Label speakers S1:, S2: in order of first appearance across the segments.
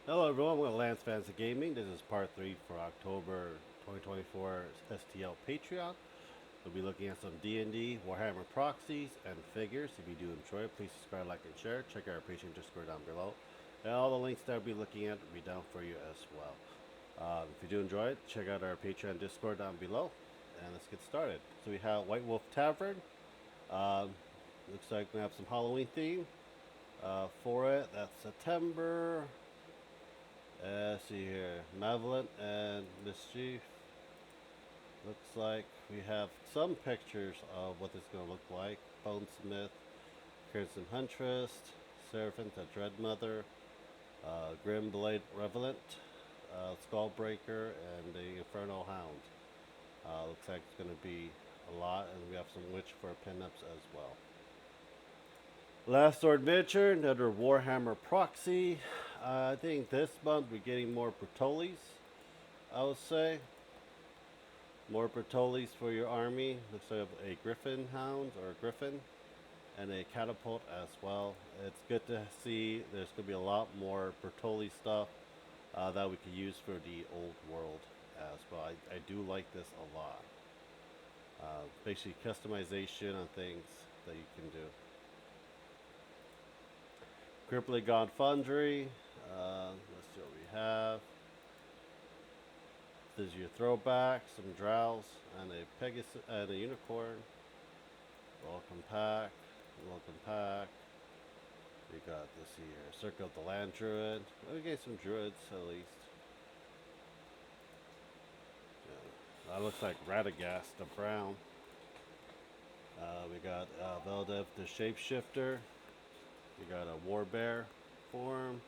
S1: Hello everyone, welcome to Lance Fantasy Gaming. This is part 3 for October 2024 STL Patreon. We'll be looking at some D&D, Warhammer proxies, and figures. If you do enjoy it, please subscribe, like, and share. Check out our Patreon Discord down below. And all the links that I'll be looking at will be down for you as well. If you do enjoy it, check out our Patreon Discord down below. And let's get started. So we have White Wolf Tavern. Um, Looks like we have some Halloween theme for it. That's September. See here, Malevolent and Mischief. Looks like we have some pictures of what this is going to look like. Bonesmith, Crimson Huntress, Seraphim the Dreadmother, Grimblade Revelant, Skullbreaker, and the Infernal Hound. Looks like it's going to be a lot, and we have some Witch for pinups as well. Last Sword Miniature, another Warhammer proxy. I think this month we're getting more Bertolis, I would say. More Bertolis for your army. Looks like a Griffin Hound or a Griffin and a Catapult as well. It's good to see there's going to be a lot more Bertoli stuff that we could use for the old world as well. I do like this a lot. Basically customization on things that you can do. Crippling Gone Foundry. Let's see what we have. This is your throwback, some drows, and a Pegasus and a unicorn. Welcome pack. Welcome pack. We got this here. Circle of the Land Druid. We get some druids at least. Yeah. That looks like Radagast, the brown. We got Veldev the Shapeshifter. We got a Warbear form.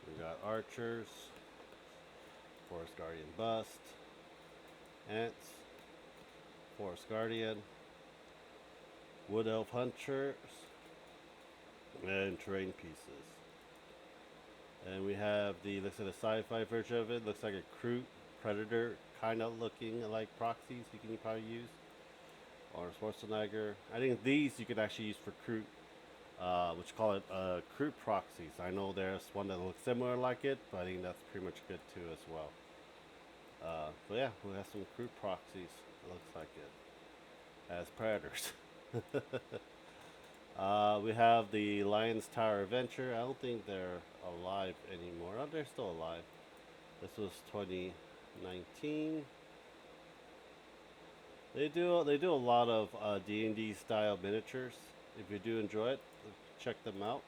S1: We got Archers. Forest Guardian Bust. Ants. Forest Guardian. Wood Elf Hunters. And Terrain Pieces. And we have the, looks like a sci-fi version of it. Looks like a Kroot Predator kind of looking like proxies you can probably use. Or Schwarzenegger. I think these you could actually use for Kroot. Which call it Kroot proxies. I know there's one that looks similar like it, but I think that's pretty much good too as well. But yeah, we have some Kroot proxies. It looks like it as predators. We have the Lion's Tower Adventure. I don't think they're alive anymore. Oh, they're still alive. This was 2019. They do a lot of D&D style miniatures. If you do enjoy it, check them out.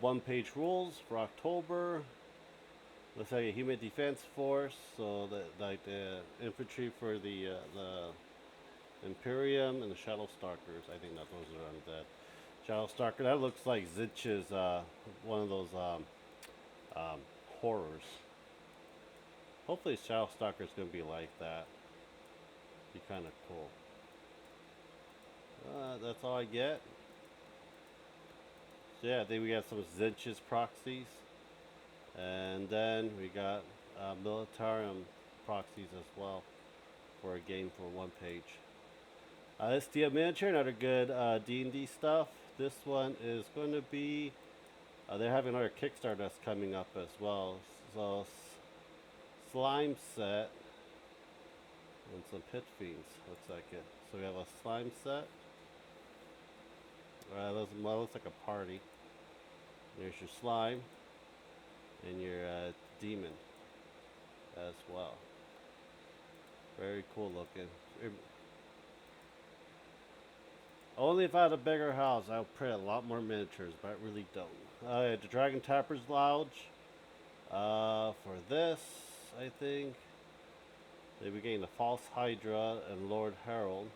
S1: One-page rules for October. Looks like a human defense force, so that like the infantry for the Imperium and the Shadow Stalkers. I think that those are undead. Shadow Stalker. That looks like Zitch's one of those horrors. Hopefully, Shadow Stalker is going to be like that. Be kind of cool. That's all I get. So yeah, I think we got some Zinch's proxies. And then we got Militarum proxies as well for a game for one page. STL Miniature, another good D&D stuff. This one is going to be, they're having another Kickstarter that's coming up as well. So slime set and some pit fiends, looks like it. So we have a slime set. Looks like a party. There's your slime and your demon as well. Very cool looking. Only if I had a bigger house, I would print a lot more miniatures, but I really don't. The Dragon Tapper's Lodge. For this, I think they'll be getting the False Hydra and Lord Harold.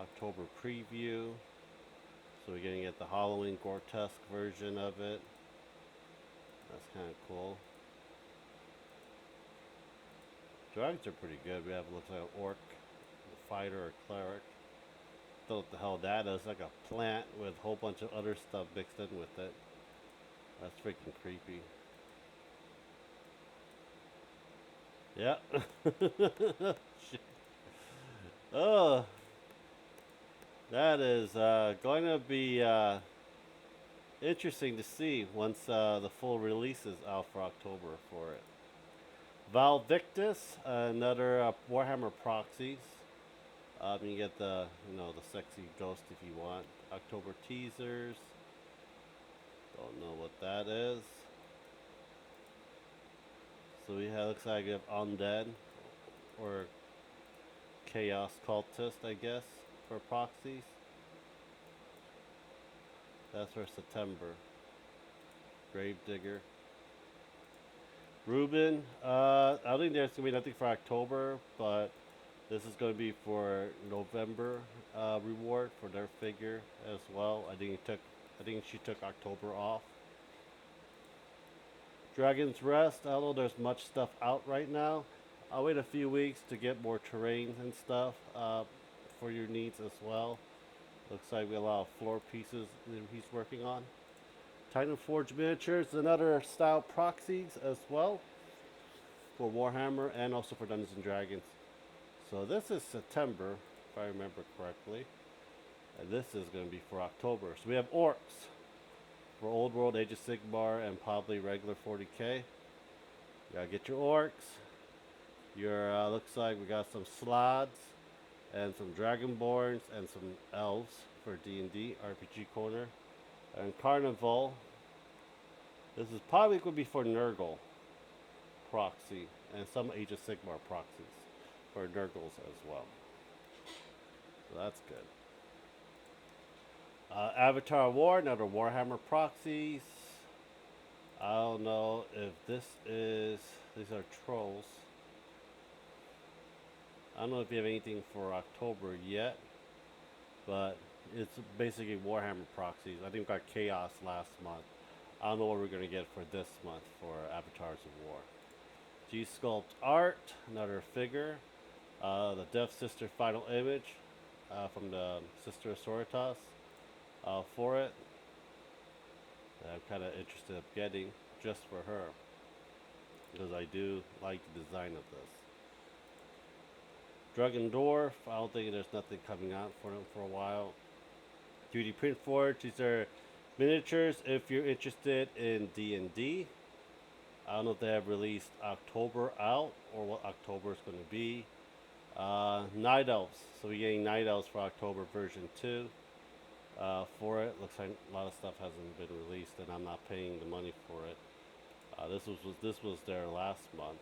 S1: October preview. So we're getting at the Halloween Gortusk version of it. That's kind of cool. Dragons are pretty good. We have looks like an orc, a fighter, or cleric. Don't know what the hell that is. Like a plant with a whole bunch of other stuff mixed in with it. That's freaking creepy. Yeah. Oh. That is going to be interesting to see once the full release is out for October for it. Val Victus, another Warhammer proxies. You get the the sexy ghost if you want. October teasers. Don't know what that is. So we have looks like we have undead or chaos cultist, I guess, for proxies. That's for September. Gravedigger. Ruben, I don't think there's gonna be nothing for October, but this is gonna be for November reward for their figure as well. I think she took October off. Dragon's Rest. I don't know there's much stuff out right now. I'll wait a few weeks to get more terrain and stuff for your needs as well. Looks like we have a lot of floor pieces that he's working on. Titan Forge Miniatures, another style proxies as well for Warhammer and also for Dungeons and Dragons. So this is September, if I remember correctly. And this is going to be for October. So we have Orcs for Old World, Age of Sigmar, and probably regular 40k. You gotta get your Orcs. Your looks like we got some Slods and some Dragonborns and some Elves for D&D RPG Corner. And Carnival. This is probably going to be for Nurgle proxy and some Age of Sigmar proxies for Nurgles as well. So that's good. Avatar War, another Warhammer proxies. I don't know if this is. These are trolls. I don't know if you have anything for October yet, but it's basically Warhammer proxies. I think we got Chaos last month. I don't know what we're going to get for this month for Avatars of War. G-Sculpt Art, another figure. The Death Sister final image from the Sister of Soritas for it. That I'm kind of interested in getting just for her because I do like the design of this. Dragendorf, I don't think there's nothing coming out for them for a while. 3D Print Forge, these are miniatures if you're interested in D&D. I don't know if they have released October out or what October is going to be. Night Elves, so we're getting Night Elves for October version 2 for it. Looks like a lot of stuff hasn't been released and I'm not paying the money for it. This was there last month.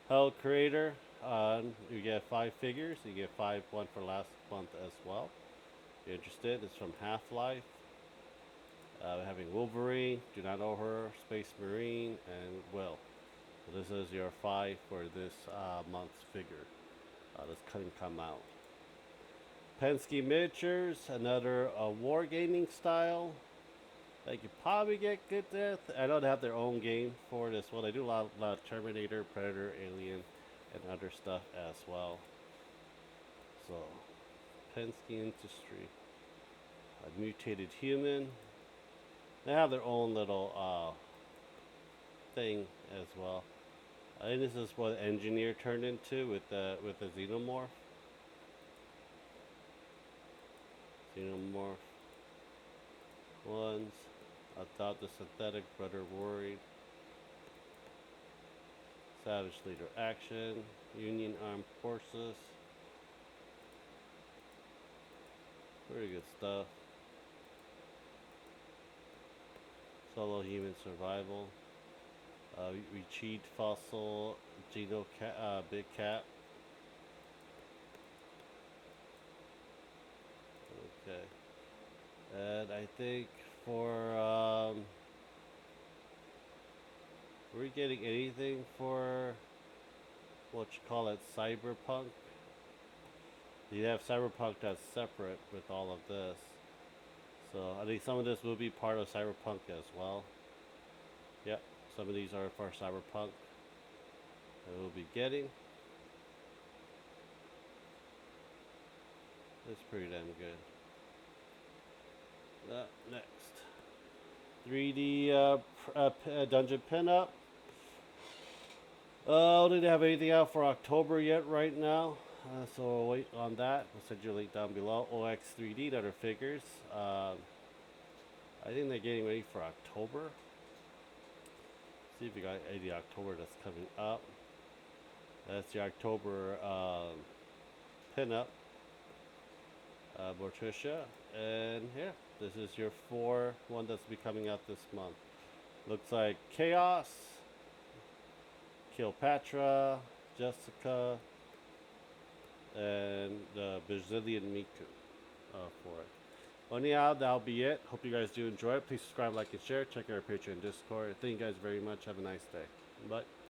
S1: Hell Creator, you get 5 figures. You get 1 for last month as well. If you're interested, it's from Half-Life. Having Wolverine, Do Not Know Her, Space Marine, and Will. So this is your 5 for this month's figure. This couldn't come out. Penske Miniatures, another wargaming style. They could probably get good death. I know they have their own game for this one. They do a lot of Terminator, Predator, Alien, and other stuff as well. So, Penske Industry. A mutated human. They have their own little thing as well. I think this is what Engineer turned into with the Xenomorph. Xenomorph. Ones. I thought the synthetic brother worried. Savage Leader Action. Union Armed Forces. Pretty good stuff. Solo Human Survival. We cheat Fossil Geno Big Cat. Okay. And I think for we're getting anything for what you call it, Cyberpunk. You have Cyberpunk that's separate with all of this. So I think some of this will be part of Cyberpunk as well. Yep, some of these are for Cyberpunk that we'll be getting. It's pretty damn good. Next. 3D dungeon pinup. Oh, didn't have anything out for October yet right now. So we'll wait on that. We'll send you a link down below. OX3D, other figures. I think they're getting ready for October. See if we got any October that's coming up. That's the October pinup, Morticia. And yeah, this is your one that's be coming out this month. Looks like Chaos, Cleopatra, Jessica, and the Brazilian Miku for it. Well, anyhow, that'll be it. Hope you guys do enjoy it. Please subscribe, like, and share. Check out our Patreon and Discord. Thank you guys very much. Have a nice day. Bye.